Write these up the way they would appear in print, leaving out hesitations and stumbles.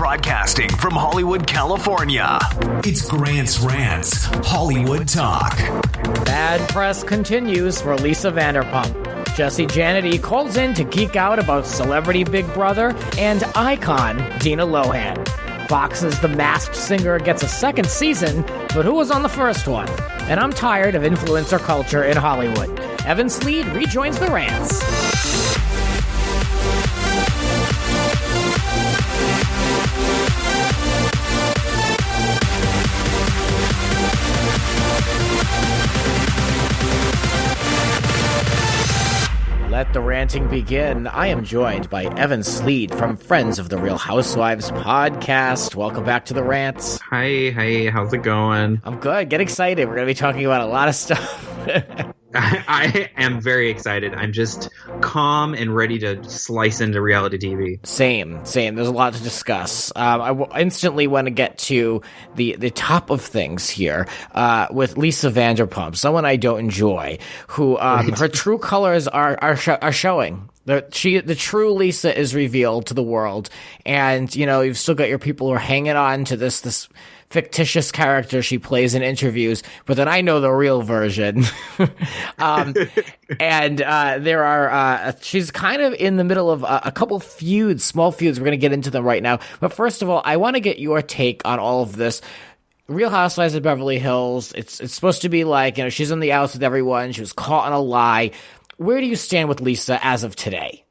Broadcasting from Hollywood, California, it's Grant's Rants, Hollywood Talk. Bad press continues for Lisa Vanderpump. Jesse Janedy calls in to geek out about celebrity Big Brother and icon Dina Lohan. Fox's The Masked Singer gets a second season, but who was on the first one? And I'm tired of influencer culture in Hollywood. Evan Slead rejoins the Rants. Let the ranting begin. I am joined by Evan Slead from Friends of the Real Housewives podcast. Welcome back to the Rants. Hi, how's it going? I'm good. Get excited. We're going to be talking about a lot of stuff. I am very excited. I'm just calm and ready to slice into reality TV. Same. There's a lot to discuss. I instantly want to get to the top of things here with Lisa Vanderpump, someone I don't enjoy, who her true colors are showing. The true Lisa is revealed to the world, and you've still got your people who are hanging on to this fictitious character she plays in interviews, but then I know the real version. And there are she's kind of in the middle of a couple feuds, small feuds. We're going to get into them right now, but first of all, I want to get your take on all of this. Real Housewives of Beverly Hills. It's supposed to be like, she's on the outs with everyone. She was caught in a lie. Where do you stand with Lisa as of today?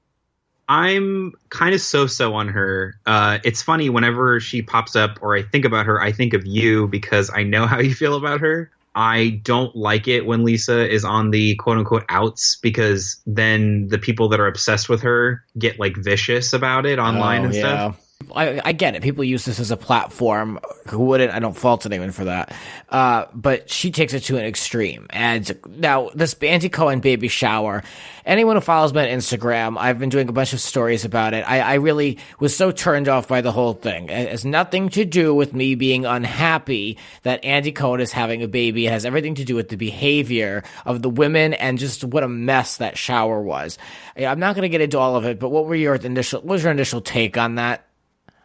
I'm kind of so-so on her. It's funny, whenever she pops up or I think about her, I think of you because I know how you feel about her. I don't like it when Lisa is on the quote-unquote outs, because then the people that are obsessed with her get vicious about it online and stuff. I get it. People use this as a platform. Who wouldn't? I don't fault anyone for that. But she takes it to an extreme. And now, this Andy Cohen baby shower, anyone who follows me on Instagram, I've been doing a bunch of stories about it. I really was so turned off by the whole thing. It has nothing to do with me being unhappy that Andy Cohen is having a baby. It has everything to do with the behavior of the women and just what a mess that shower was. I'm not going to get into all of it, but what was your initial take on that?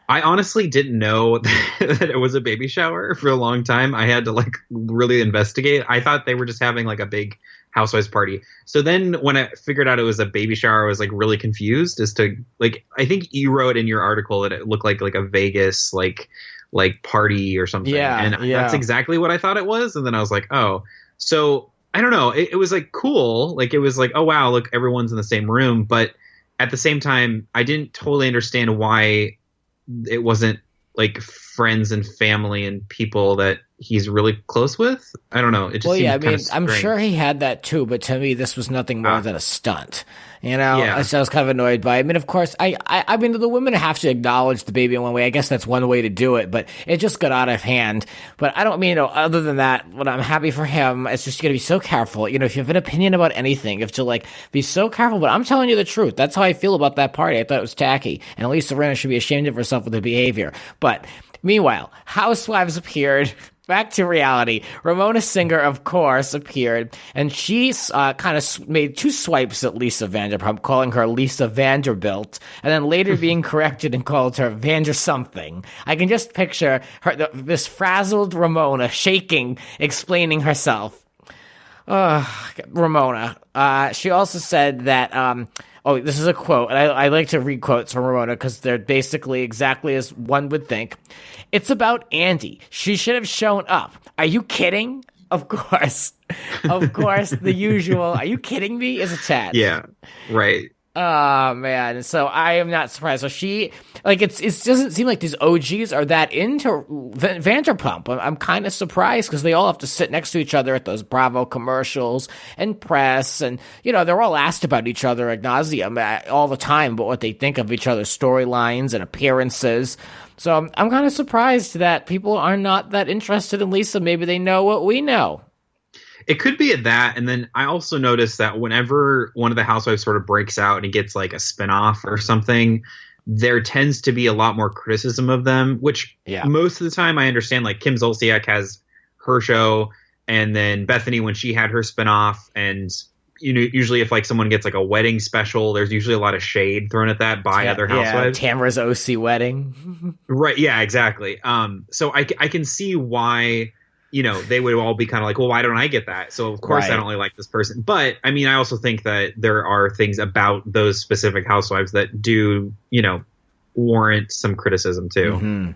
I honestly didn't know that it was a baby shower for a long time. I had to really investigate. I thought they were just having a big housewives party. So then when I figured out it was a baby shower, I was really confused as to I think you wrote in your article that it looked like a Vegas party or something. Yeah, and that's exactly what I thought it was. And then I was like, oh, so I don't know. It was cool. It was oh wow, look, everyone's in the same room. But at the same time, I didn't totally understand why it wasn't friends and family and people that he's really close with. I don't know. It just I'm sure he had that too, but to me, this was nothing more than a stunt. Yeah. So I was kind of annoyed by it. I mean, of course, I mean, the women have to acknowledge the baby in one way. I guess that's one way to do it, but it just got out of hand. But I don't mean, other than that, when I'm happy for him, it's just you got to be so careful. If you have an opinion about anything, you have to be so careful. But I'm telling you the truth. That's how I feel about that party. I thought it was tacky, and Lisa Vanderpump should be ashamed of herself with her behavior. But meanwhile, Housewives appeared. Back to reality. Ramona Singer, of course, appeared, and she kind of made two swipes at Lisa Vanderpump, calling her Lisa Vanderbilt, and then later being corrected and called her Vander something. I can just picture her, this frazzled Ramona shaking, explaining herself. Ramona. She also said that, this is a quote, and I like to read quotes from Ramona because they're basically exactly as one would think. It's about Andy. She should have shown up. Are you kidding? Of course. The usual. Are you kidding me? Is a chat. Yeah, right. Oh, man. So I am not surprised. So she, it doesn't seem like these OGs are that into Vanderpump. I'm kind of surprised because they all have to sit next to each other at those Bravo commercials and press. And, they're all asked about each other ad nauseum all the time about what they think of each other's storylines and appearances. So I'm kind of surprised that people are not that interested in Lisa. Maybe they know what we know. It could be at that. And then I also noticed that whenever one of the housewives sort of breaks out and it gets a spinoff or something, there tends to be a lot more criticism of them, which most of the time I understand. Kim Zolciak has her show, and then Bethany when she had her spinoff, and usually if like someone gets like a wedding special, there's usually a lot of shade thrown at that by other housewives. Tamara's OC wedding. Right. Yeah, exactly. So I can see why, they would all be kind of like, well, why don't I get that? So of course I don't really like this person. But I mean, I also think that there are things about those specific housewives that do, warrant some criticism too. Mm-hmm.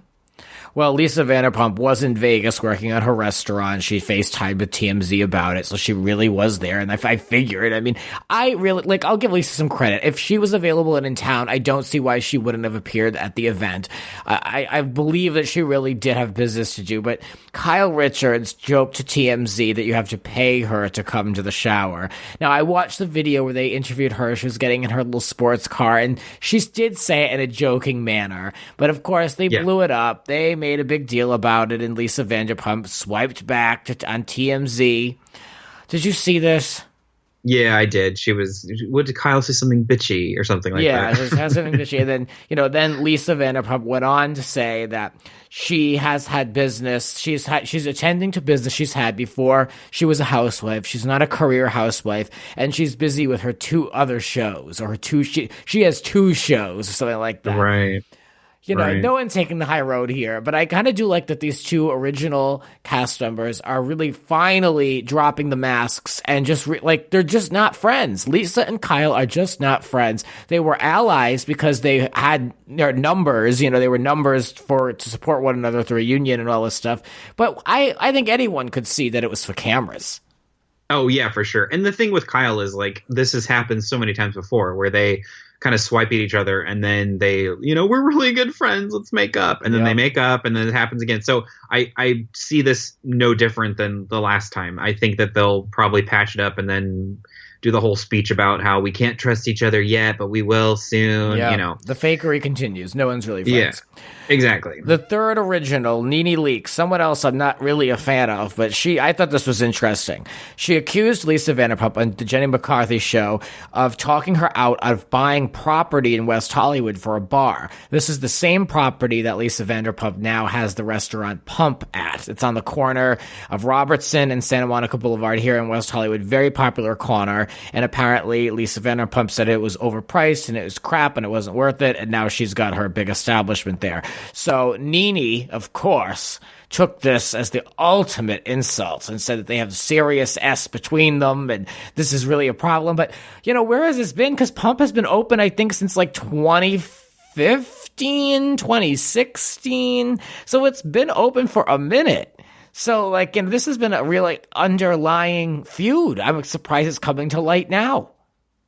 Well, Lisa Vanderpump was in Vegas working at her restaurant. She FaceTimed with TMZ about it, so she really was there. And I figured, I mean, I really, I'll give Lisa some credit. If she was available and in town, I don't see why she wouldn't have appeared at the event. I believe that she really did have business to do, but Kyle Richards joked to TMZ that you have to pay her to come to the shower. Now, I watched the video where they interviewed her. She was getting in her little sports car, and she did say it in a joking manner. But, of course, they blew it up. They made a big deal about it, and Lisa Vanderpump swiped back on TMZ. Did you see this? Yeah, I did. What did Kyle say? Something bitchy or something like that? Yeah, it has something bitchy. And then, then Lisa Vanderpump went on to say that she has had business. She's attending to business she's had before she was a housewife. She's not a career housewife, and she's busy with her 2 other shows, or she has 2 shows or something like that. Right. No one's taking the high road here, but I kind of do like that these 2 original cast members are really finally dropping the masks and just they're just not friends. Lisa and Kyle are just not friends. They were allies because they had their numbers, they were numbers to support one another through a union and all this stuff. But I think anyone could see that it was for cameras. Oh, yeah, for sure. And the thing with Kyle is this has happened so many times before where they kind of swipe at each other and then they, we're really good friends, let's make up. And then they make up and then it happens again. So I see this no different than the last time. I think that they'll probably patch it up and then do the whole speech about how we can't trust each other yet, but we will soon, The fakery continues. No one's really friends. Yeah, exactly. The third original, Nene Leakes, someone else I'm not really a fan of, but I thought this was interesting. She accused Lisa Vanderpump on the Jenny McCarthy show of talking her out of buying property in West Hollywood for a bar. This is the same property that Lisa Vanderpump now has the restaurant Pump at. It's on the corner of Robertson and Santa Monica Boulevard here in West Hollywood. Very popular corner. And apparently Lisa Vanderpump said it was overpriced and it was crap and it wasn't worth it. And now she's got her big establishment there. So Nene, of course, took this as the ultimate insult and said that they have serious S between them and this is really a problem. But, where has this been? Because Pump has been open, I think, since 2015, 2016. So it's been open for a minute. So, this has been a really underlying feud. I'm surprised it's coming to light now.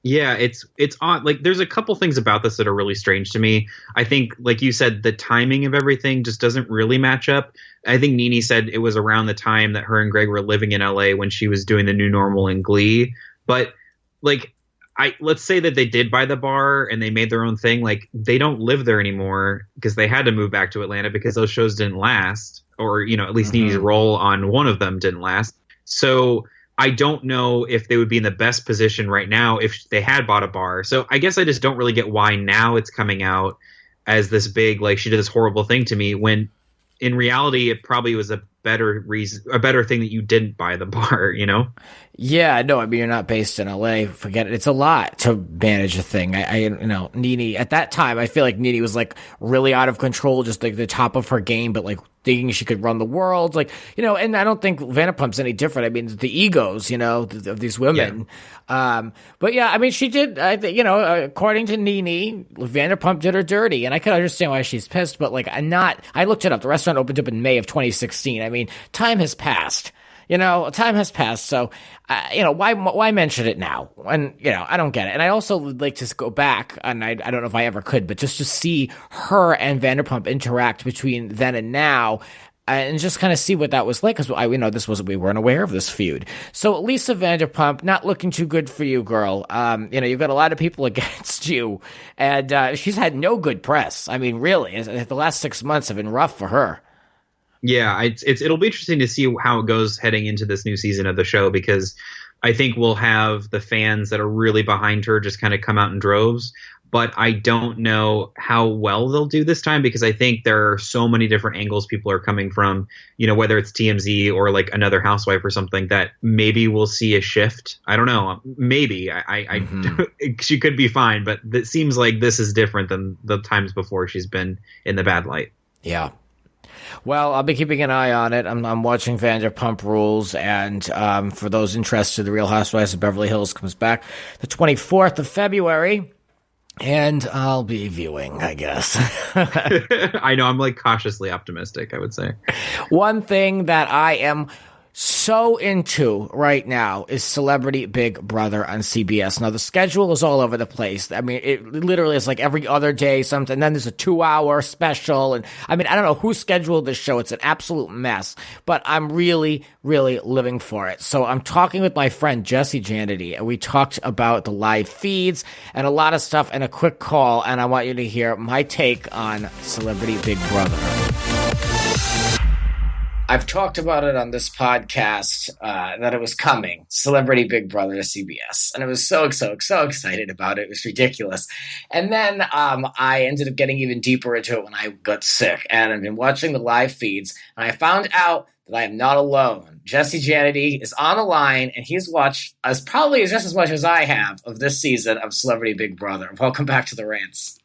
Yeah, it's odd. There's a couple things about this that are really strange to me. I think, like you said, the timing of everything just doesn't really match up. I think Nene said it was around the time that her and Greg were living in LA when she was doing the new normal in Glee. But, let's say that they did buy the bar and they made their own thing. They don't live there anymore because they had to move back to Atlanta because those shows didn't last. Or, at least Nene's role on one of them didn't last. So I don't know if they would be in the best position right now if they had bought a bar. So I guess I just don't really get why now it's coming out as this big, she did this horrible thing to me, when in reality it probably was a better thing that you didn't buy the bar, Yeah, no, I mean, you're not based in LA. Forget it. It's a lot to manage a thing. Nene, at that time, I feel like Nene was really out of control, just the top of her game, but thinking she could run the world. And I don't think Vanderpump's any different. I mean, the egos, of these women. Yeah. But yeah, I mean, she did, according to Nene, Vanderpump did her dirty. And I can understand why she's pissed, but I looked it up. The restaurant opened up in May of 2016. I mean, time has passed. Time has passed, so, why mention it now? And, I don't get it. And I also would like to go back, and I don't know if I ever could, but just to see her and Vanderpump interact between then and now, and just kind of see what that was like, because we weren't aware of this feud. So Lisa Vanderpump, not looking too good for you, girl. You've got a lot of people against you, and she's had no good press. I mean, really, the last 6 months have been rough for her. Yeah, it'll be interesting to see how it goes heading into this new season of the show, because I think we'll have the fans that are really behind her just kind of come out in droves. but I don't know how well they'll do this time because I think there are so many different angles people are coming from, whether it's TMZ or like another housewife or something, that maybe we'll see a shift. I don't know. Maybe she could be fine, but it seems like this is different than the times before she's been in the bad light. Yeah. Well, I'll be keeping an eye on it. I'm watching Vanderpump Rules, and for those interested, The Real Housewives of Beverly Hills comes back the 24th of February. And I'll be viewing, I guess. I know. I'm like cautiously optimistic, I would say. One thing that I am so into right now is Celebrity Big Brother on CBS. Now, the schedule is all over the place. I mean, it literally is like every other day something. And then there's a 2-hour special. And I mean, I don't know who scheduled this show. It's an absolute mess. But I'm really, really living for it. So I'm talking with my friend Jesse Janedy, and we talked about the live feeds and a lot of stuff in a quick call. And I want you to hear my take on Celebrity Big Brother. I've talked about it on this podcast that it was coming, Celebrity Big Brother to CBS. And I was so excited about it. It was ridiculous. And then I ended up getting even deeper into it when I got sick. And I've been watching the live feeds. And I found out that I am not alone. Jesse Janedy is on the line, and he's watched probably just as much as I have of this season of Celebrity Big Brother. Welcome back to the Rants.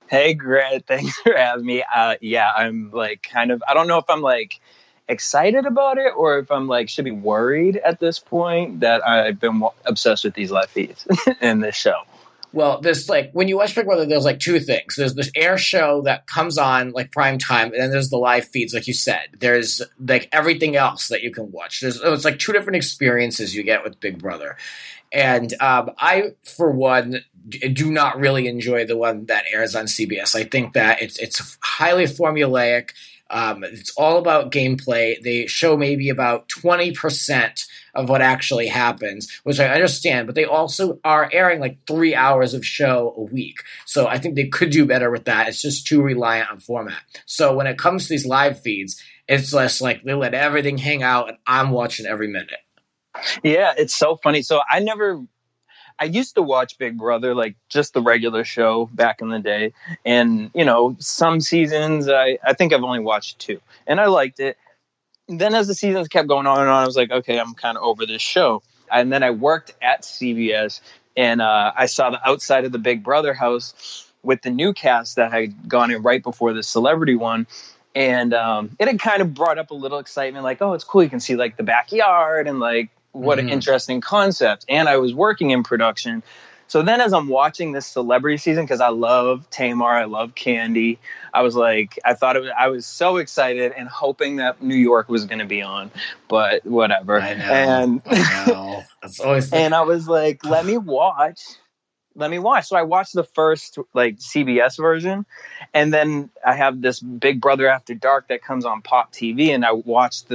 Hey, Grant. Thanks for having me. Yeah, I'm like I don't know if I'm like excited about it or if I'm like should be worried at this point that I've been obsessed with these live feeds in this show. Well, there's like when you watch Big Brother, there's like two things. There's this air show that comes on like prime time, and then there's the live feeds, like you said. There's like everything else that you can watch. It's like two different experiences you get with Big Brother. And I, for one, do not really enjoy the one that airs on CBS. I think that it's highly formulaic. It's all about gameplay. They show maybe about 20% of what actually happens, which I understand, but they also are airing like 3 hours of show a week. So I think they could do better with that. It's just too reliant on format. So when it comes to these live feeds, it's less like they let everything hang out and I'm watching every minute. Yeah, it's so funny. So I used to watch Big Brother, like just the regular show back in the day. And, some seasons, I think I've only watched 2. And I liked it. Then as the seasons kept going on and on, I was like, okay, I'm kind of over this show. And then I worked at CBS, and I saw the outside of the Big Brother house with the new cast that had gone in right before the celebrity one. And it had kind of brought up a little excitement, like, oh, it's cool. You can see like the backyard and like, what an interesting concept. And I was working in production. So then as I'm watching this celebrity season, because I love Tamar, I love Candy, I was like, I was so excited and hoping that New York was going to be on, but whatever. I know. And I know. That's always and I was like, let me watch. So I watched the first like CBS version, and then I have this Big Brother After Dark that comes on Pop TV, and I watched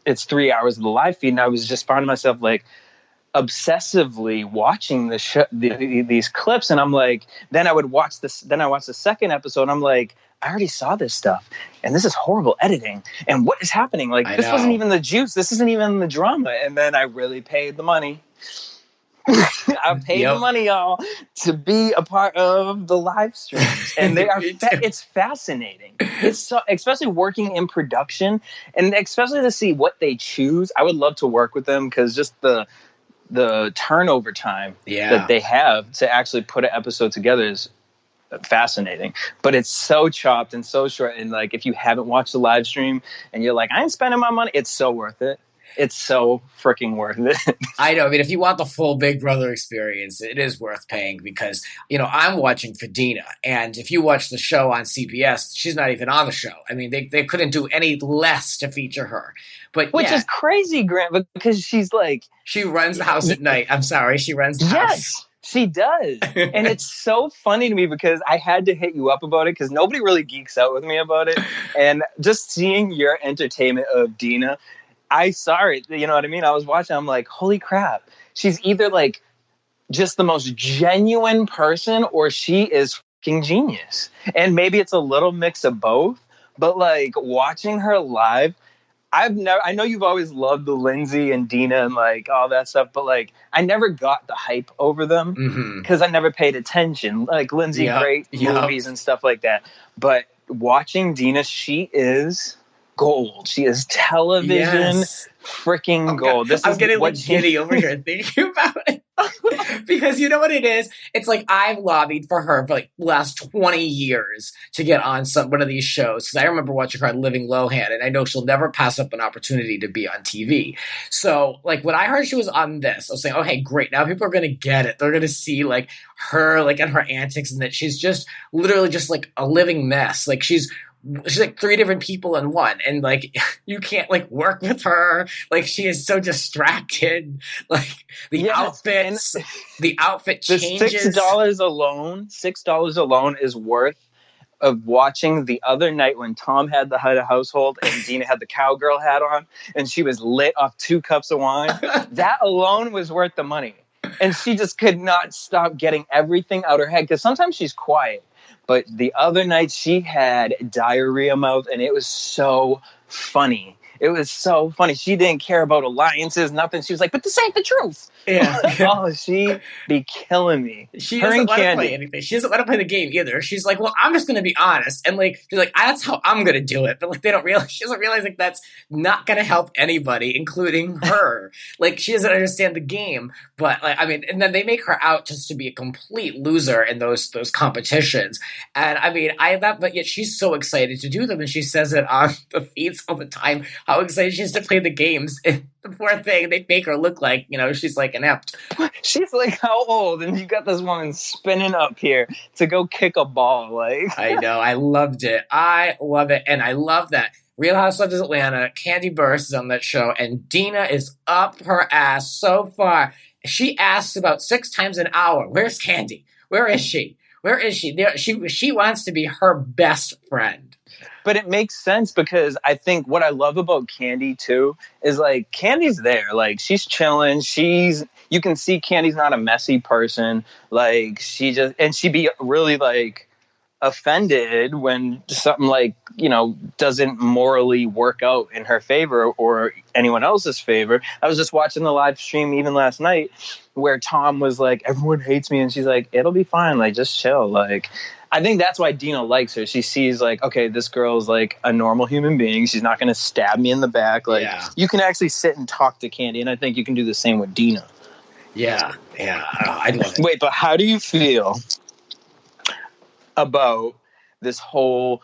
it's 3 hours of the live feed, and I was just finding myself like obsessively watching these clips, and I'm like, then I watched the second episode, and I'm like, I already saw this stuff, and this is horrible editing, and what is happening? Like, this wasn't even the juice, this isn't even the drama. And then I really paid the money. I paid the money, y'all, to be a part of the live streams, and they are. It's fascinating. It's so, especially working in production, and especially to see what they choose. I would love to work with them because just the turnover time that they have to actually put an episode together is fascinating. But it's so chopped and so short, and like if you haven't watched the live stream and you're like, I ain't spending my money, it's so worth it. It's so freaking worth it. I know. I mean, if you want the full Big Brother experience, it is worth paying because, I'm watching for Dina. And if you watch the show on CBS, she's not even on the show. I mean, they couldn't do any less to feature her. But Which is crazy, Grant, because she's like... She runs the house at night. I'm sorry. She runs the house. Yes, she does. And it's so funny to me because I had to hit you up about it because nobody really geeks out with me about it. And just seeing your entertainment of Dina... I saw it, you know what I mean? I was watching, I'm like, holy crap. She's either like just the most genuine person or she is fucking genius. And maybe it's a little mix of both, but like watching her live, I know you've always loved the Lindsay and Dina and like all that stuff, but like I never got the hype over them because I never paid attention. Like Lindsay, great movies and stuff like that. But watching Dina, she is gold. She is television freaking gold. I'm getting like giddy over here thinking about it. Because you know what it is? It's like I've lobbied for her for like the last 20 years to get on one of these shows. Because I remember watching her on Living Lohan, and I know she'll never pass up an opportunity to be on TV. So, like, when I heard she was on this, I was saying, okay, great. Now people are going to get it. They're going to see, like, her, like, and her antics, and that she's just literally just, like, a living mess. Like, she's like 3 different people in one, and like you can't like work with her. Like she is so distracted. Like the outfits, the outfit changes. $6 alone is worth of watching the other night when Tom had the head of household and Dina had the cowgirl hat on, and she was lit off 2 cups of wine. That alone was worth the money, and she just could not stop getting everything out her head because sometimes she's quiet. But the other night she had diarrhea mouth, and it was so funny. It was so funny. She didn't care about alliances, nothing. She was like, but this ain't the truth. Yeah. Oh, she be killing me. She doesn't let her play anything. She doesn't let her play the game either. She's like, well, I'm just going to be honest. And like, she's like, that's how I'm going to do it. But like, they don't realize, she doesn't realize like that's not going to help anybody, including her. Like, she doesn't understand the game. But like, I mean, and then they make her out just to be a complete loser in those competitions. And I mean, but yet she's so excited to do them. And she says it on the feeds all the time, how excited she is to play the games. And the poor thing, they make her look like, you know, she's like inept. She's like, how old? And you got this woman spinning up here to go kick a ball. Like, I know. I loved it. I love it. And I love that Real Housewives of Atlanta, Candy Burst is on that show, and Dina is up her ass so far. She asks about 6 times an hour, where's Candy? Where is she? Where is she? She wants to be her best friend. But it makes sense because I think what I love about Candy too is like Candy's there, like she's chilling. You can see Candy's not a messy person. Like she'd be really like offended when something like, you know, doesn't morally work out in her favor or anyone else's favor. I was just watching the live stream even last night where Tom was like, everyone hates me. And she's like, it'll be fine. Like, just chill. Like, I think that's why Dina likes her. She sees like, okay, this girl's like a normal human being. She's not going to stab me in the back. Like you can actually sit and talk to Candy. And I think you can do the same with Dina. Yeah. Yeah. I'd love it. Wait, but how do you feel about this whole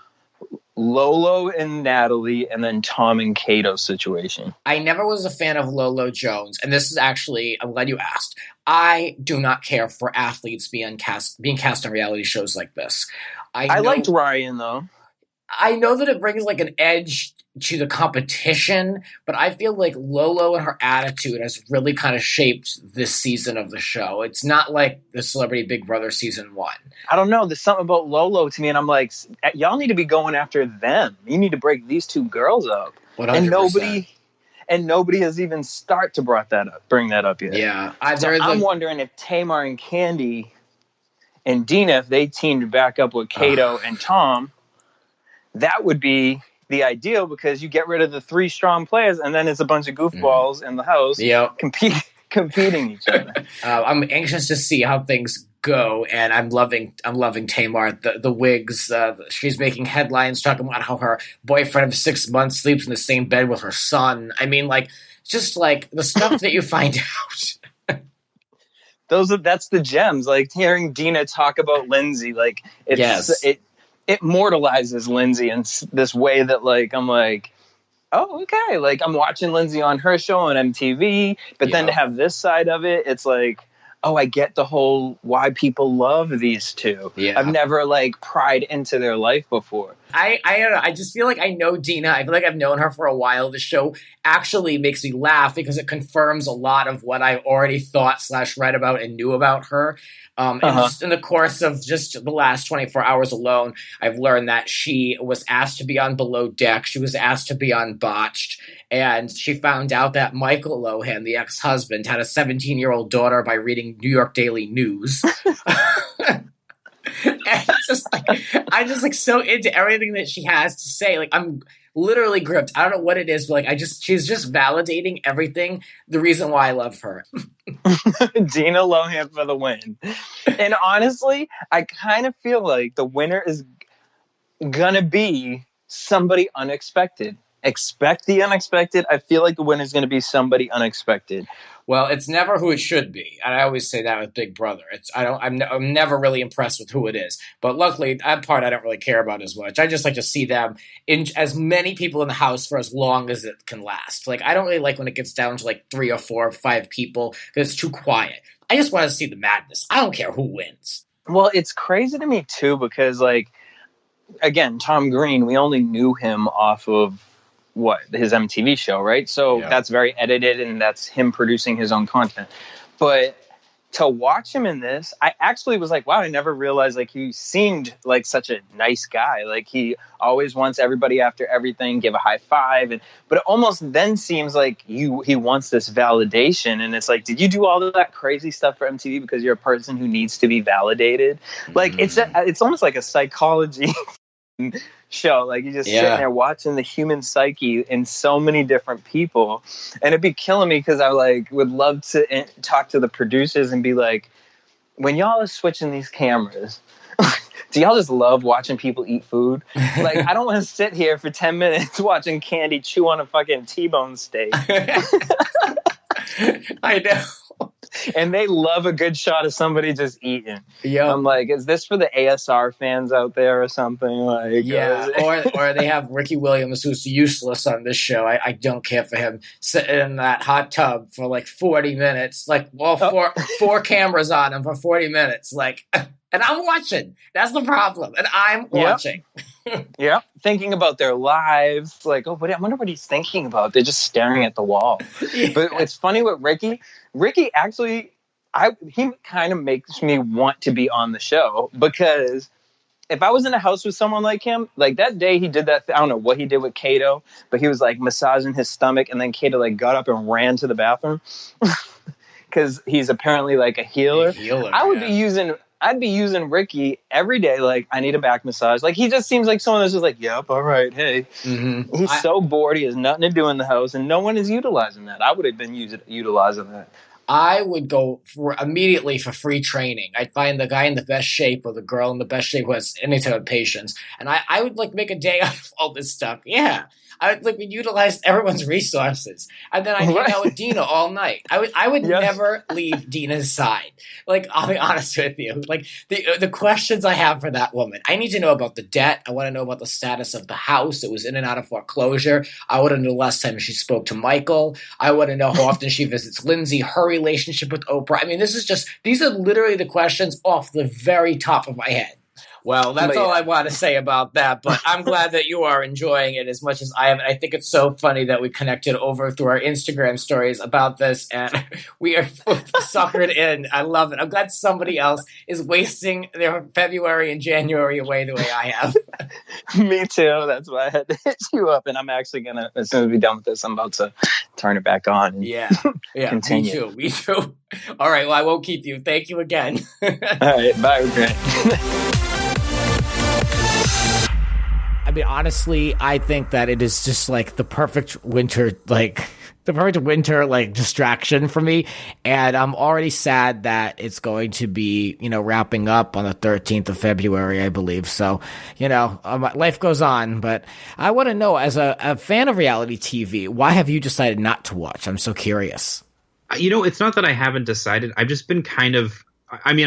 Lolo and Natalie and then Tom and Kato situation? I never was a fan of Lolo Jones, and this is actually, I'm glad you asked. I do not care for athletes being cast on reality shows like this. I liked Ryan, though. I know that it brings like an edge to the competition, but I feel like Lolo and her attitude has really kind of shaped this season of the show. It's not like the Celebrity Big Brother season 1. I don't know. There's something about Lolo to me, and I'm like, y'all need to be going after them. You need to break these 2 girls up. 100%. And nobody has even bring that up yet. Yeah. I'm wondering if Tamar and Candy and Dina, if they teamed back up with Kato and Tom, that would be the ideal because you get rid of the 3 strong players and then it's a bunch of goofballs in the house competing each other. I'm anxious to see how things go, and I'm loving Tamar. The wigs. She's making headlines talking about how her boyfriend of 6 months sleeps in the same bed with her son. I mean, like, just like the stuff that you find out. That's the gems. Like hearing Dina talk about Lindsay, like it immortalizes Lindsay in this way that like I'm like, oh, okay. Like I'm watching Lindsay on her show on MTV, but then to have this side of it, it's like, oh, I get the whole why people love these 2. Yeah. I've never like pried into their life before. I don't know. I just feel like I know Dina. I feel like I've known her for a while. The show actually makes me laugh because it confirms a lot of what I already thought / read about and knew about her. And just in the course of just the last 24 hours alone, I've learned that she was asked to be on Below Deck. She was asked to be on Botched. And she found out that Michael Lohan, the ex-husband, had a 17-year-old daughter by reading New York Daily News. And it's just like, I'm just like so into everything that she has to say. Like I'm literally gripped. I don't know what it is, but like she's just validating everything. The reason why I love her. Dina Lohan for the win. And honestly, I kind of feel like the winner is gonna be somebody unexpected. Expect the unexpected. I feel like the winner is going to be somebody unexpected. Well, it's never who it should be, and I always say that with Big Brother. I'm never really impressed with who it is, but luckily that part I don't really care about as much. I just like to see them in as many people in the house for as long as it can last. Like I don't really like when it gets down to like 3 or 4 or 5 people because it's too quiet. I just want to see the madness. I don't care who wins. Well, it's crazy to me too because like again, Tom Green, we only knew him off of his MTV show, right? So that's very edited and that's him producing his own content. But to watch him in this, I actually was like, wow, I never realized like he seemed like such a nice guy. Like he always wants everybody after everything, give a high five. But it almost then seems like he wants this validation. And it's like, did you do all of that crazy stuff for MTV because you're a person who needs to be validated? Like it's almost like a psychology show. Like you're just sitting there watching the human psyche in so many different people, and it'd be killing me because I like would love to talk to the producers and be like, when y'all are switching these cameras, do y'all just love watching people eat food? Like I don't want to sit here for 10 minutes watching Candy chew on a fucking T-bone steak. I know. And they love a good shot of somebody just eating. Yeah, I'm like, is this for the ASR fans out there or something? Like, or they have Ricky Williams, who's useless on this show. I don't care for him sitting in that hot tub for like 40 minutes, like four cameras on him for 40 minutes, like. And I'm watching. That's the problem. And I'm watching. Yeah. Thinking about their lives. Like, I wonder what he's thinking about. They're just staring at the wall. Yeah. But it's funny with Ricky. Ricky actually, he kind of makes me want to be on the show. Because if I was in a house with someone like him, like that day he did that. I don't know what he did with Kato. But he was like massaging his stomach. And then Kato like got up and ran to the bathroom. Because he's apparently like a healer. I'd be using Ricky every day. Like, I need a back massage. Like, he just seems like someone that's just like, yep, all right, hey. Mm-hmm. He's so bored. He has nothing to do in the house, and no one is utilizing that. I would have been utilizing that. I would go immediately for free training. I'd find the guy in the best shape or the girl in the best shape who has any type of patience. And I would, like, make a day out of all this stuff. Yeah. I would utilize everyone's resources, and then I'd hang out with Dina all night. I would never leave Dina's side. Like, I'll be honest with you. Like the questions I have for that woman, I need to know about the debt. I want to know about the status of the house. It was in and out of foreclosure. I want to know the last time she spoke to Michael. I want to know how often she visits Lindsay, her relationship with Oprah. I mean, these are literally the questions off the very top of my head. Well, that's all I want to say about that, but I'm glad that you are enjoying it as much as I am. And I think it's so funny that we connected over through our Instagram stories about this, and we are suckered in. I love it. I'm glad somebody else is wasting their February and January away the way I have. Me too. That's why I had to hit you up, and I'm actually going to, as soon as we're done with this, I'm about to turn it back on and continue. Me too. All right, well, I won't keep you. Thank you again. All right, bye, Grant. I mean, honestly, I think that it is just like the perfect winter distraction for me. And I'm already sad that it's going to be, wrapping up on the 13th of February, I believe. So, life goes on. But I want to know, as a fan of reality TV, why have you decided not to watch? I'm so curious. It's not that I haven't decided. I've just been kind of, I'm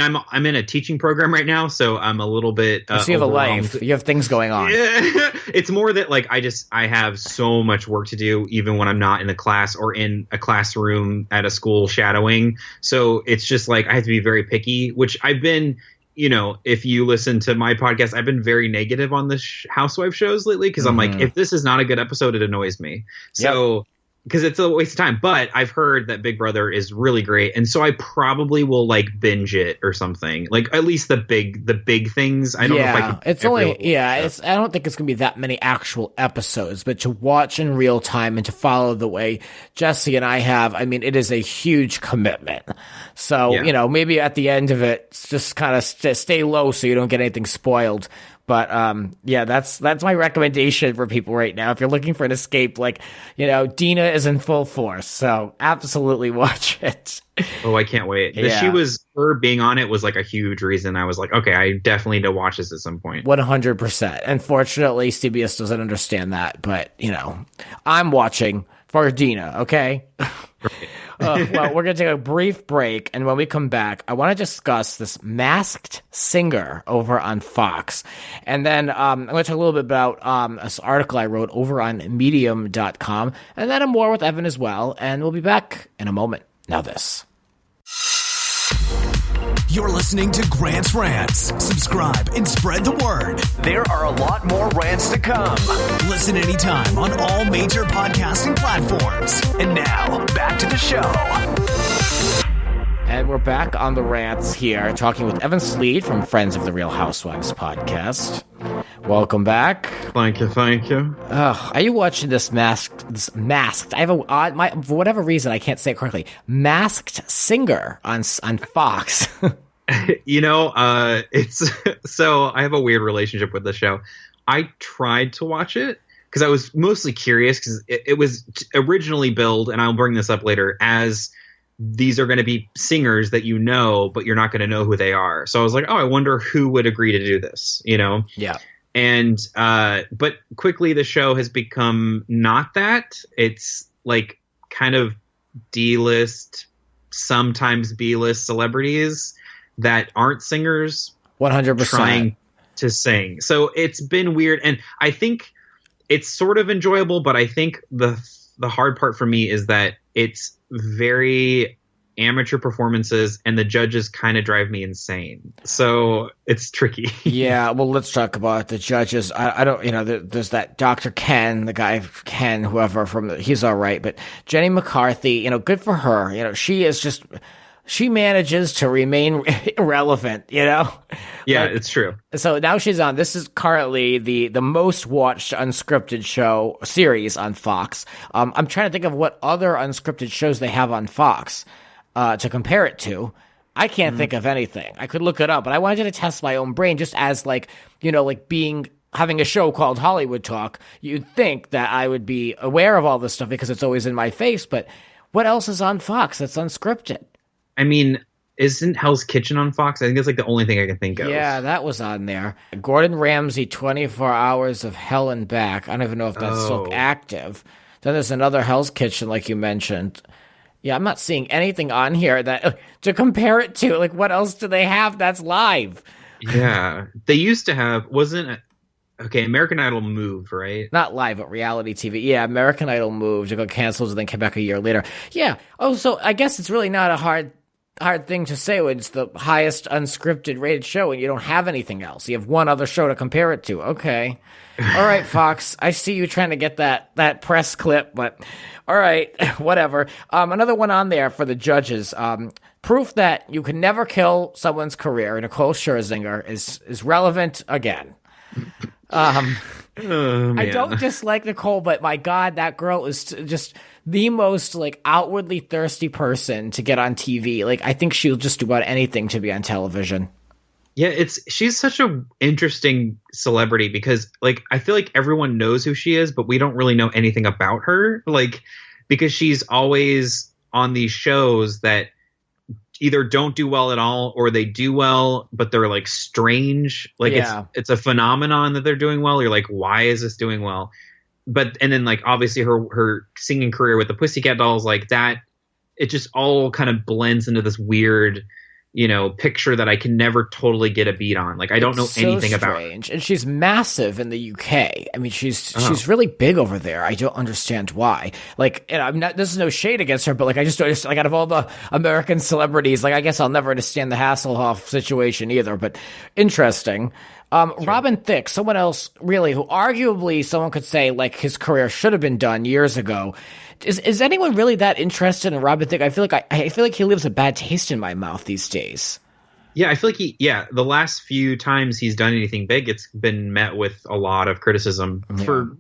in a teaching program right now, so I'm a little bit so you have a life. You have things going on. Yeah. It's more that like I have so much work to do even when I'm not in a class or in a classroom at a school shadowing. So it's just like I have to be very picky, which I've been, if you listen to my podcast, I've been very negative on the Housewives shows lately because I'm like, if this is not a good episode, it annoys me. So because it's a waste of time. But I've heard that Big Brother is really great, and so I probably will like binge it or something. Like at least the big things. I don't know if I can. It's only I don't think it's gonna be that many actual episodes, but to watch in real time and to follow the way Jesse and I have, I mean, it is a huge commitment. So maybe at the end of it, just kind of stay low so you don't get anything spoiled. But yeah, that's my recommendation for people right now. If you're looking for an escape, like, Dina is in full force, so absolutely watch it. Oh, I can't wait. Her being on it was like a huge reason. I was like, okay, I definitely need to watch this at some point. 100%. Unfortunately, CBS doesn't understand that, but I'm watching for Dina. Okay. Well, we're going to take a brief break, and when we come back, I want to discuss this Masked Singer over on Fox. And then I'm going to talk a little bit about this article I wrote over on Medium.com, and then more with Evan as well, and we'll be back in a moment. Now this. You're listening to Grant's Rants. Subscribe and spread the word. There are a lot more rants to come. Listen anytime on all major podcasting platforms. And now, back to the show. And we're back on the Rants here, talking with Evan Slead from Friends of the Real Housewives podcast. Welcome back. Thank you. Are you watching this Masked? I have for whatever reason I can't say it correctly. Masked Singer on Fox. It's so I have a weird relationship with the show. I tried to watch it because I was mostly curious because it was originally billed, and I'll bring this up later, as these are going to be singers that but you're not going to know who they are. So I was like, oh, I wonder who would agree to do this, Yeah. And but quickly the show has become not that. It's like kind of D-list, sometimes B-list celebrities that aren't singers 100% trying to sing. So it's been weird, and I think it's sort of enjoyable, but I think the hard part for me is that it's very amateur performances, and the judges kind of drive me insane. So it's tricky. Yeah, well, let's talk about the judges. I don't, there's that Dr. Ken, the guy Ken, whoever he's all right, but Jenny McCarthy, good for her. She manages to remain irrelevant, Yeah, it's true. So now she's on. This is currently the most watched unscripted show series on Fox. I'm trying to think of what other unscripted shows they have on Fox to compare it to. I can't think of anything. I could look it up, but I wanted to test my own brain just as having a show called Hollywood Talk. You'd think that I would be aware of all this stuff because it's always in my face, but what else is on Fox that's unscripted? I mean, isn't Hell's Kitchen on Fox? I think it's like the only thing I can think of. Yeah, that was on there. Gordon Ramsay, 24 Hours of Hell and Back. I don't even know if that's still active. Then there's another Hell's Kitchen, like you mentioned. Yeah, I'm not seeing anything on here that to compare it to. Like, what else do they have that's live? Yeah, they used to have, American Idol moved, right? Not live, but reality TV. Yeah, American Idol moved. It got canceled and then came back a year later. Yeah. Oh, so I guess it's really not a hard thing to say when it's the highest unscripted rated show and you don't have anything else. You have one other show to compare it to. Okay. All right, Fox. I see you trying to get that press clip, but all right, whatever. Another one on there for the judges. Proof that you can never kill someone's career. Nicole Scherzinger is relevant again. I don't dislike Nicole, but my God, that girl is just the most outwardly thirsty person to get on TV. I think she'll just do about anything to be on television. Yeah, she's such an interesting celebrity because I feel like everyone knows who she is, but we don't really know anything about her. Because she's always on these shows that either don't do well at all or they do well, but they're strange. It's a phenomenon that they're doing well. You're like, why is this doing well? And then obviously her singing career with the Pussycat Dolls, that, it just all kind of blends into this weird, picture that I can never totally get a beat on. I don't know anything about her. And she's massive in the UK. I mean, she's really big over there. I don't understand why. And I'm not. This is no shade against her, but I just out of all the American celebrities, I guess I'll never understand the Hasselhoff situation either. But interesting. Sure. Robin Thicke, someone else really who arguably someone could say his career should have been done years ago. Is anyone really that interested in Robin Thicke? I feel like he leaves a bad taste in my mouth these days. Yeah, I feel like the last few times he's done anything big, it's been met with a lot of criticism for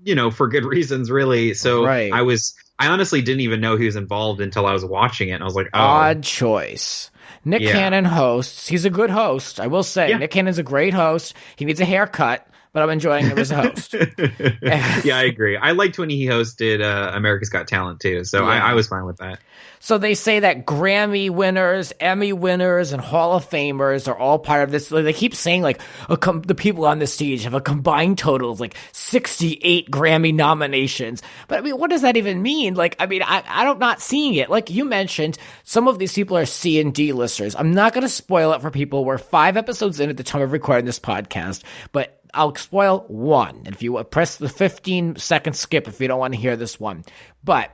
good reasons, really. So right. I honestly didn't even know he was involved until I was watching it, and I was like, oh. Odd choice. Nick Cannon hosts. He's a good host, I will say. Yeah. Nick Cannon's a great host. He needs a haircut. but I'm enjoying him as a host. Yeah, I agree. I liked when he hosted America's Got Talent too, so I was fine with that. So they say that Grammy winners, Emmy winners, and Hall of Famers are all part of this. They keep saying like the people on the stage have a combined total of like 68 Grammy nominations. But I mean, what does that even mean? Like, I mean, I'm not seeing it. Like you mentioned, some of these people are C and D listers. I'm not going to spoil it for people. We're 5 episodes in at the time of recording this podcast, but I'll spoil one. And if you press the 15-second skip if you don't want to hear this one. But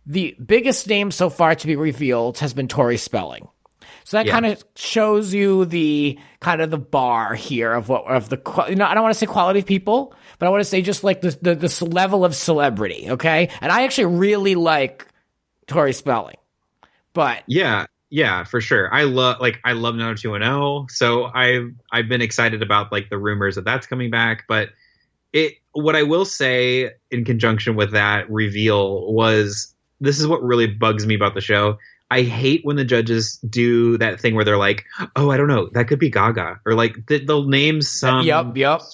the biggest name so far to be revealed has been Tori Spelling. So that kind of shows you the kind of the bar here of I don't want to say quality of people, but I want to say just like this level of celebrity. Okay. And I actually really like Tori Spelling, but yeah, for sure. I love 90210. So I've been excited about like the rumors that that's coming back, but what I will say in conjunction with that reveal was, this is what really bugs me about the show. I hate when the judges do that thing where they're like, oh, I don't know, that could be Gaga. Or like they'll name some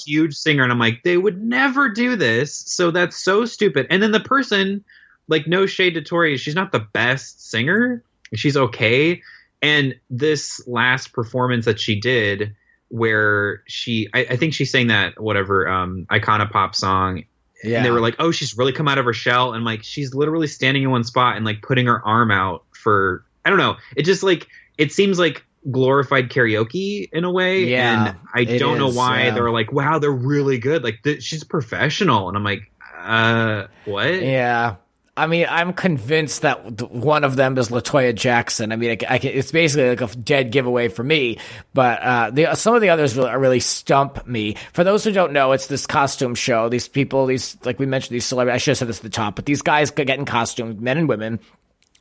huge singer. And I'm like, they would never do this. So that's so stupid. And then the person, like, no shade to Tori, she's not the best singer. She's okay. And this last performance that she did where I think she sang that whatever Icona Pop song. Yeah. And they were like, oh, she's really come out of her shell. And like, she's literally standing in one spot and like putting her arm out for, I don't know. It just like, it seems like glorified karaoke in a way. Yeah, and I don't know why they're like, wow, they're really good. Like she's professional. And I'm like, what? Yeah. I mean, I'm convinced that one of them is LaToya Jackson. I mean, it's basically like a dead giveaway for me. But some of the others really stump me. For those who don't know, it's this costume show. These people, like we mentioned, these celebrities. I should have said this at the top, but these guys get in costumes, men and women,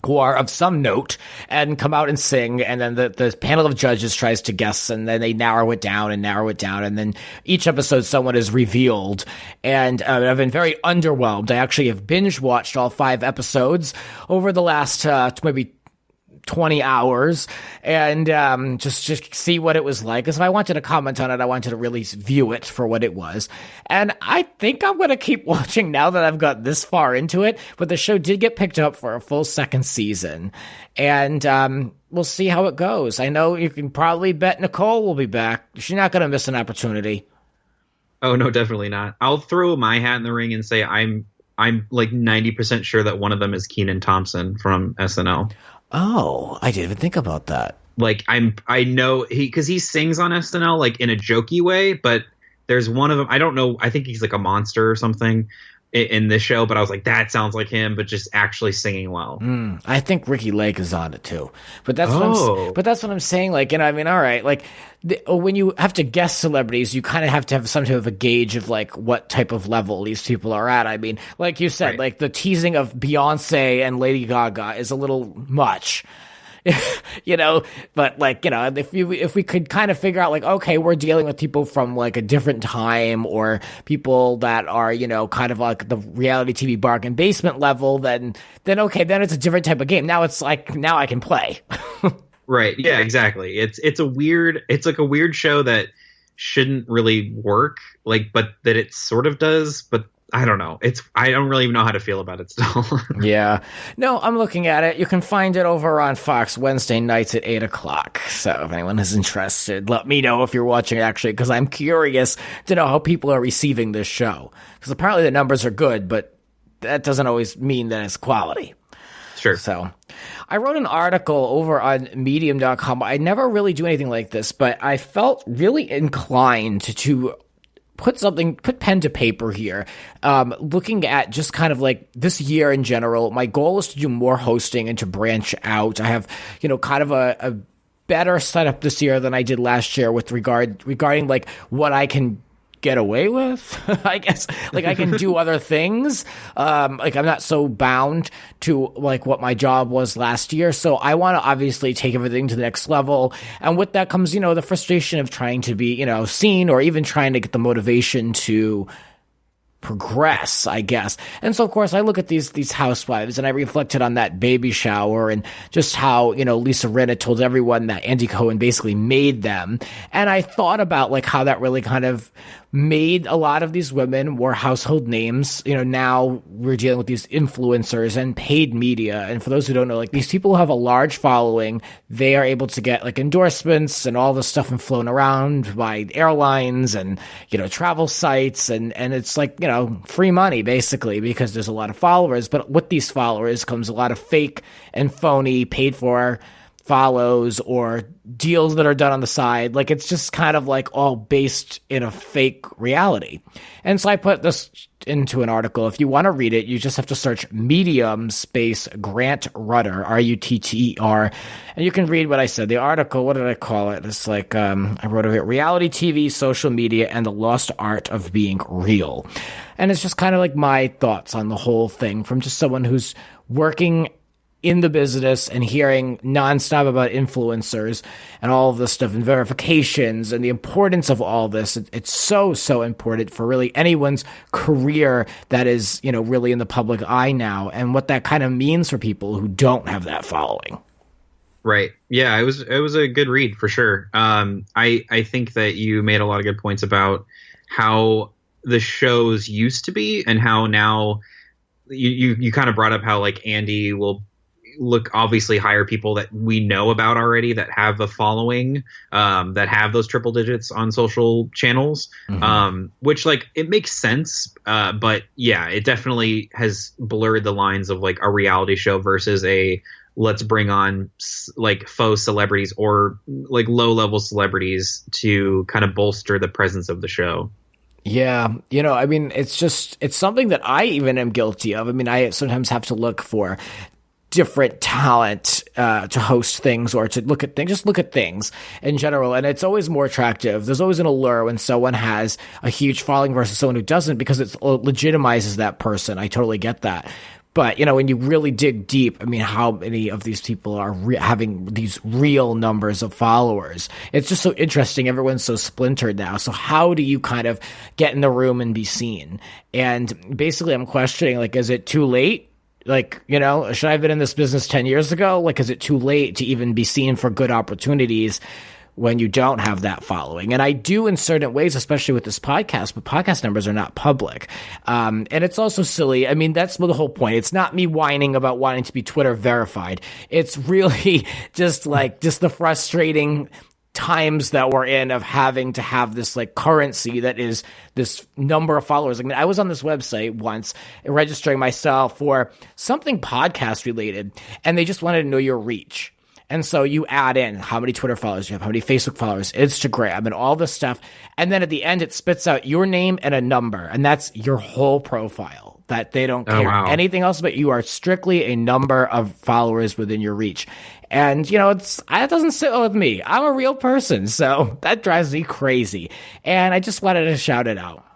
who are of some note and come out and sing, and then the panel of judges tries to guess, and then they narrow it down, and then each episode someone is revealed. And I've been very underwhelmed. I actually have binge watched all 5 episodes over the last maybe 20 hours and just see what it was like. Because if I wanted to comment on it, I wanted to really view it for what it was. And I think I'm going to keep watching now that I've got this far into it. But the show did get picked up for a full 2nd season. And we'll see how it goes. I know you can probably bet Nicole will be back. She's not going to miss an opportunity. Oh, no, definitely not. I'll throw my hat in the ring and say I'm like 90% sure that one of them is Kenan Thompson from SNL. Oh, I didn't even think about that. Like I know because he sings on SNL like in a jokey way, but there's one of them. I don't know. I think he's like a monster or something in this show, but I was like, that sounds like him, but just actually singing well. I think Ricky Lake is on it too, but that's what I'm saying. Like, and I mean, all right, like when you have to guess celebrities, you kind of have to have some type of a gauge of like what type of level these people are at. I mean, like you said, like the teasing of Beyonce and Lady Gaga is a little much. You know, but like, you know, if we could kind of figure out like, okay, we're dealing with people from like a different time or people that are, you know, kind of like the reality TV bargain basement level, then okay, then it's a different type of game. Now it's like, now I can play. Right. Yeah, exactly. It's like a weird show that shouldn't really work, like, but that it sort of does, but I don't know. I don't really even know how to feel about it still. Yeah. No, I'm looking at it. You can find it over on Fox Wednesday nights at 8:00. So if anyone is interested, let me know if you're watching actually, because I'm curious to know how people are receiving this show. Because apparently the numbers are good, but that doesn't always mean that it's quality. Sure. So I wrote an article over on medium.com. I never really do anything like this, but I felt really inclined to put pen to paper here, looking at just kind of like this year in general. My goal is to do more hosting and to branch out. I have, you know, kind of a better setup this year than I did last year with regarding like what I can get away with, I guess. Like I can do other things. Like I'm not so bound to like what my job was last year. So I want to obviously take everything to the next level. And with that comes, you know, the frustration of trying to be, you know, seen, or even trying to get the motivation to progress, I guess. And so, of course, I look at these housewives and I reflected on that baby shower and just how, Lisa Rinna told everyone that Andy Cohen basically made them. And I thought about like how that really kind of made a lot of these women more household names. Now we're dealing with these influencers and paid media. And for those who don't know, like these people who have a large following, they are able to get like endorsements and all this stuff and flown around by airlines and, travel sites. And it's like, free money basically because there's a lot of followers. But with these followers comes a lot of fake and phony paid for follows or deals that are done on the side. Like it's just kind of like all based in a fake reality. And so I put this into an article. If you want to read it, you just have to search Medium space Grant Rutter, Rutter, and you can read what I said. The article, what did I call it? It's like, I wrote of it, Reality TV, Social Media, and the Lost Art of Being Real. And it's just kind of like my thoughts on the whole thing from just someone who's working in the business and hearing nonstop about influencers and all of this stuff and verifications and the importance of all this. It's so, so important for really anyone's career that is, really in the public eye now and what that kind of means for people who don't have that following. Right. Yeah, it was a good read for sure. I think that you made a lot of good points about how the shows used to be and how now you kind of brought up how like Andy will obviously hire people that we know about already that have a following, that have those triple digits on social channels, which like it makes sense. But yeah, it definitely has blurred the lines of like a reality show versus let's bring on like faux celebrities or like low level celebrities to kind of bolster the presence of the show. Yeah. It's something that I even am guilty of. I sometimes have to look for different talent to host things or to look at things, just look at things in general. And it's always more attractive. There's always an allure when someone has a huge following versus someone who doesn't because it legitimizes that person. I totally get that. But, when you really dig deep, how many of these people are having these real numbers of followers? It's just so interesting. Everyone's so splintered now. So how do you kind of get in the room and be seen? And basically I'm questioning, like, is it too late? Like, should I have been in this business 10 years ago? Like, is it too late to even be seen for good opportunities when you don't have that following? And I do in certain ways, especially with this podcast, but podcast numbers are not public. And it's also silly. That's the whole point. It's not me whining about wanting to be Twitter verified. It's really just the frustrating times that we're in of having to have this like currency that is this number of followers. I was on this website once registering myself for something podcast related, and they just wanted to know your reach. And so you add in how many Twitter followers you have, how many Facebook followers, Instagram, and all this stuff. And then at the end, it spits out your name and a number, and that's your whole profile. That they don't care anything else, but you are strictly a number of followers within your reach. And, it doesn't sit well with me. I'm a real person, so that drives me crazy. And I just wanted to shout it out.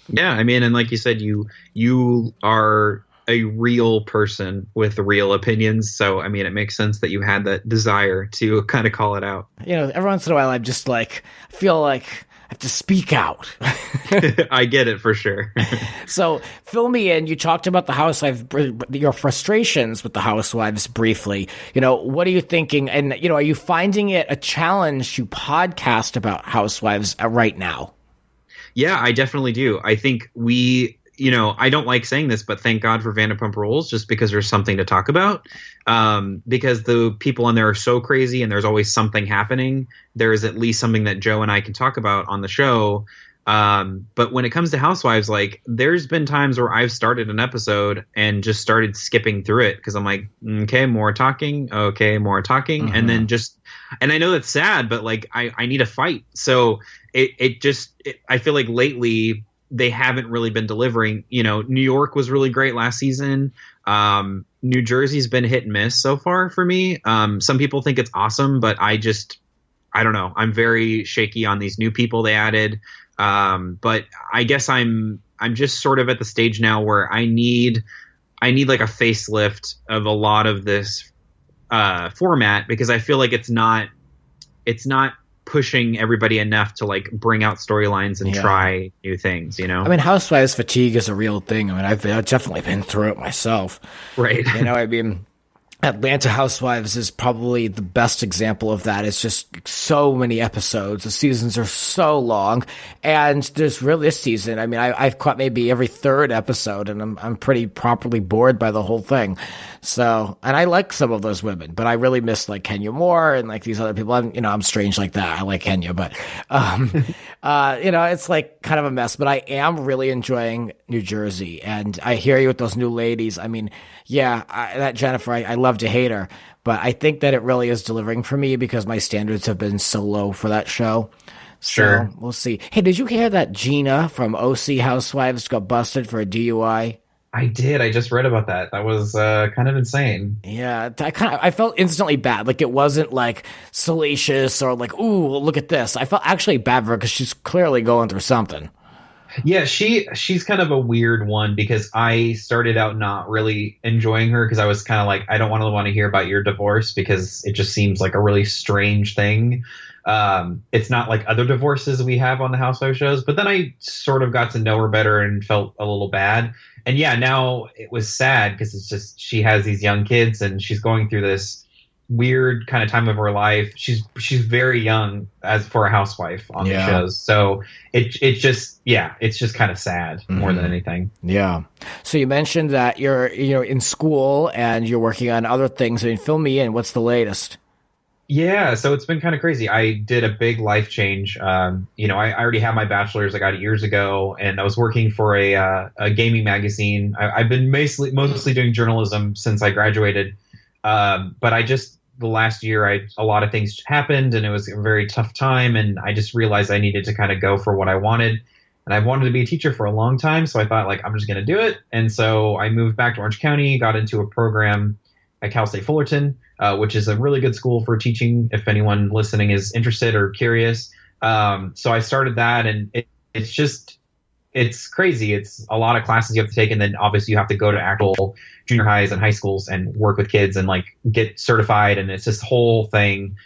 Yeah, and like you said, you are a real person with real opinions. So, it makes sense that you had that desire to kind of call it out. Every once in a while, I'm just like, I feel like I have to speak out. I get it for sure. So fill me in. You talked about the Housewives, your frustrations with the Housewives briefly. What are you thinking? And, are you finding it a challenge to podcast about Housewives right now? Yeah, I definitely do. I think I don't like saying this, but thank God for Vanderpump Rules, just because there's something to talk about. Because the people on there are so crazy and there's always something happening. There is at least something that Joe and I can talk about on the show. But when it comes to Housewives, like there's been times where I've started an episode and just started skipping through it because I'm like, okay, more talking. Okay, more talking. Mm-hmm. And then and I know that's sad, but like I need a fight. So I feel like lately they haven't really been delivering. New York was really great last season. New Jersey's been hit and miss so far for me. Some people think it's awesome, but I don't know. I'm very shaky on these new people they added. But I guess I'm just sort of at the stage now where I need like a facelift of a lot of this format because I feel like it's not pushing everybody enough to like bring out storylines and try new things, you know? I mean, Housewives fatigue is a real thing. I mean, I've definitely been through it myself. Right. You know, I mean, Atlanta Housewives is probably the best example of that. It's just so many episodes. The seasons are so long, and there's really this season. I mean, I've caught maybe every third episode, and I'm pretty properly bored by the whole thing. So, and I like some of those women, but I really miss like Kenya Moore and like these other people. I'm strange like that. I like Kenya, but it's like kind of a mess. But I am really enjoying New Jersey, and I hear you with those new ladies. I mean, that Jennifer, I love to hate her, but I think that it really is delivering for me because my standards have been so low for that show. Sure. So we'll see. Hey, did you hear that Gina from OC Housewives got busted for a DUI? I did. I just read about that. That was kind of insane. Yeah, I felt instantly bad. Like it wasn't like salacious or like, ooh, look at this. I felt actually bad for her because she's clearly going through something. Yeah, she's kind of a weird one because I started out not really enjoying her because I was kind of like, I don't want to hear about your divorce because it just seems like a really strange thing. It's not like other divorces we have on the Housewives shows, but then I sort of got to know her better and felt a little bad. And yeah, now it was sad because it's just she has these young kids and she's going through this weird kind of time of her life. She's very young as for a housewife on the shows. So it's just kind of sad more than anything. Yeah. So you mentioned that you're in school and you're working on other things. I mean, fill me in. What's the latest? Yeah, so it's been kind of crazy. I did a big life change. I already have my bachelor's. I got it years ago, and I was working for a gaming magazine. I've been mostly doing journalism since I graduated. But the last year, a lot of things happened, and it was a very tough time. And I just realized I needed to kind of go for what I wanted. And I've wanted to be a teacher for a long time, so I thought, like, I'm just going to do it. And so I moved back to Orange County, got into a program at Cal State Fullerton, which is a really good school for teaching if anyone listening is interested or curious. So I started that, and it's crazy. It's a lot of classes you have to take, and then obviously you have to go to actual junior highs and high schools and work with kids and like get certified, and it's this whole thing.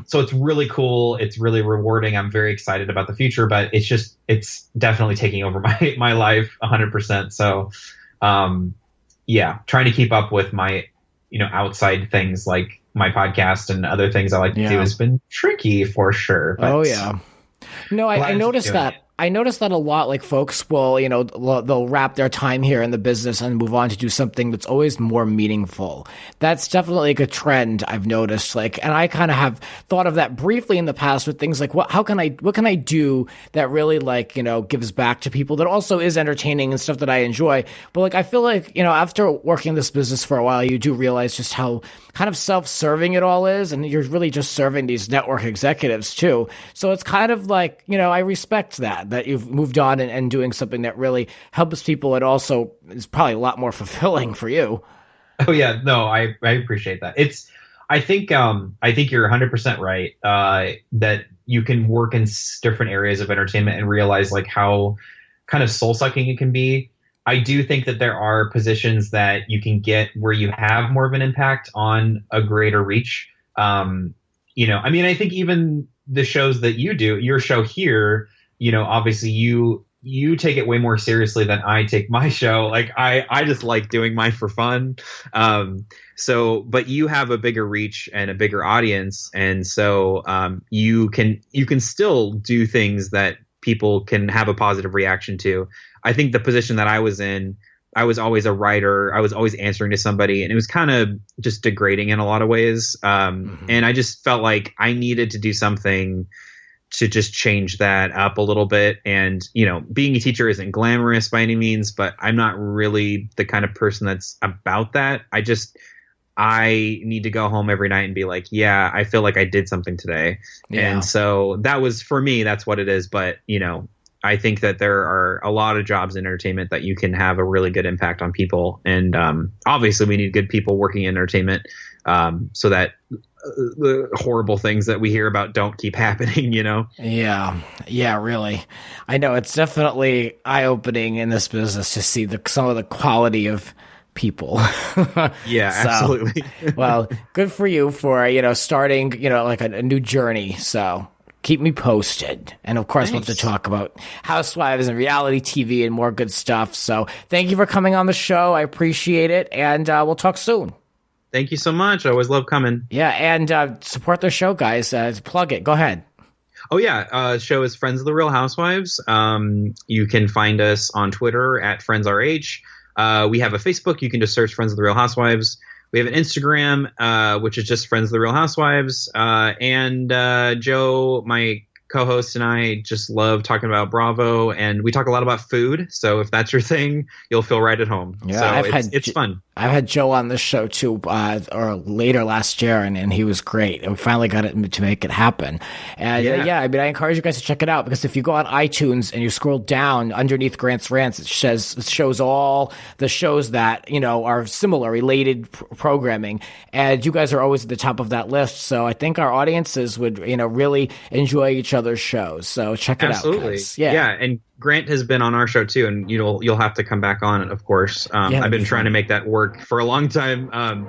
So it's really cool. It's really rewarding. I'm very excited about the future, but it's definitely taking over my life 100%. So trying to keep up with my outside things like my podcast and other things I like to do has been tricky for sure. But No, I noticed that. I noticed that a lot. Like folks will, they'll wrap their time here in the business and move on to do something that's always more meaningful. That's definitely like a trend I've noticed. Like, and I kind of have thought of that briefly in the past with things like, what can I do that really like, gives back to people that also is entertaining and stuff that I enjoy. But like, I feel like, after working this business for a while, you do realize just how kind of self-serving it all is. And you're really just serving these network executives too. So it's kind of like, I respect that you've moved on and doing something that really helps people. And also is probably a lot more fulfilling for you. Oh yeah, no, I appreciate that. I think you're 100% right. That you can work in different areas of entertainment and realize like how kind of soul sucking it can be. I do think that there are positions that you can get where you have more of an impact on a greater reach. I think even the shows that you do, your show here, obviously you take it way more seriously than I take my show. Like I just like doing mine for fun. But you have a bigger reach and a bigger audience. And so, you can still do things that people can have a positive reaction to. I think the position that I was in, I was always a writer. I was always answering to somebody, and it was kind of just degrading in a lot of ways. And I just felt like I needed to do something to just change that up a little bit. And, being a teacher isn't glamorous by any means, but I'm not really the kind of person that's about that. I need to go home every night and be like, yeah, I feel like I did something today. Yeah. And so that was, for me, that's what it is. But, I think that there are a lot of jobs in entertainment that you can have a really good impact on people. And obviously we need good people working in entertainment so that the horrible things that we hear about don't keep happening, Yeah, really. I know it's definitely eye-opening in this business to see some of the quality of people. Yeah, absolutely. Well, good for you for, starting, like a new journey. So Keep me posted. And of course, we'll have to talk about Housewives and reality TV and more good stuff. So thank you for coming on the show. I appreciate it. And we'll talk soon. Thank you so much. I always love coming. Yeah. And support the show, guys. Plug it. Go ahead. Oh, yeah. Show is Friends of the Real Housewives. You can find us on Twitter at FriendsRH. We have a Facebook. You can just search Friends of the Real Housewives. We have an Instagram, which is just Friends of the Real Housewives. And Joe, my co-host, and I just love talking about Bravo. And we talk a lot about food. So if that's your thing, you'll feel right at home. Yeah, so it's fun. I've had Joe on this show too, or later last year, and he was great. And we finally got it to make it happen. And I mean, I encourage you guys to check it out, because if you go on iTunes and you scroll down underneath Grant's Rants, it shows all the shows that, you know, are similar, related programming. And you guys are always at the top of that list. So I think our audiences would, you know, really enjoy each other's shows. So check it out. Absolutely. Yeah. And Grant has been on our show too, and you'll have to come back on it, of course. I've been trying to make that work for a long time. I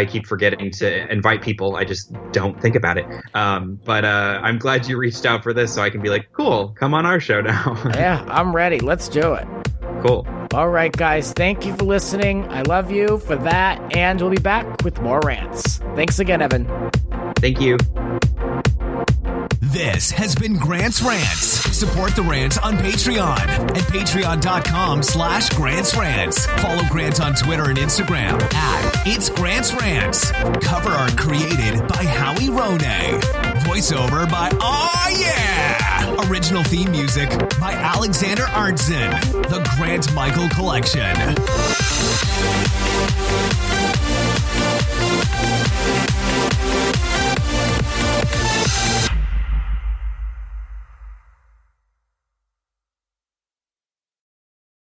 keep forgetting to invite people. I just don't think about it. But I'm glad you reached out for this, so I can be like, cool, come on our show now. Yeah, I'm ready. Let's do it. Cool. All right, guys. Thank you for listening. I love you for that, and we'll be back with more rants. Thanks again, Evan. Thank you. This has been Grant's Rants. Support the Rants on Patreon at patreon.com/Grant's Rants. Follow Grant on Twitter and Instagram at It's Grant's Rants. Cover art created by Howie Rone. Voiceover by Aw Yeah! Original theme music by Alexander Arntzen. The Grant Michael Collection.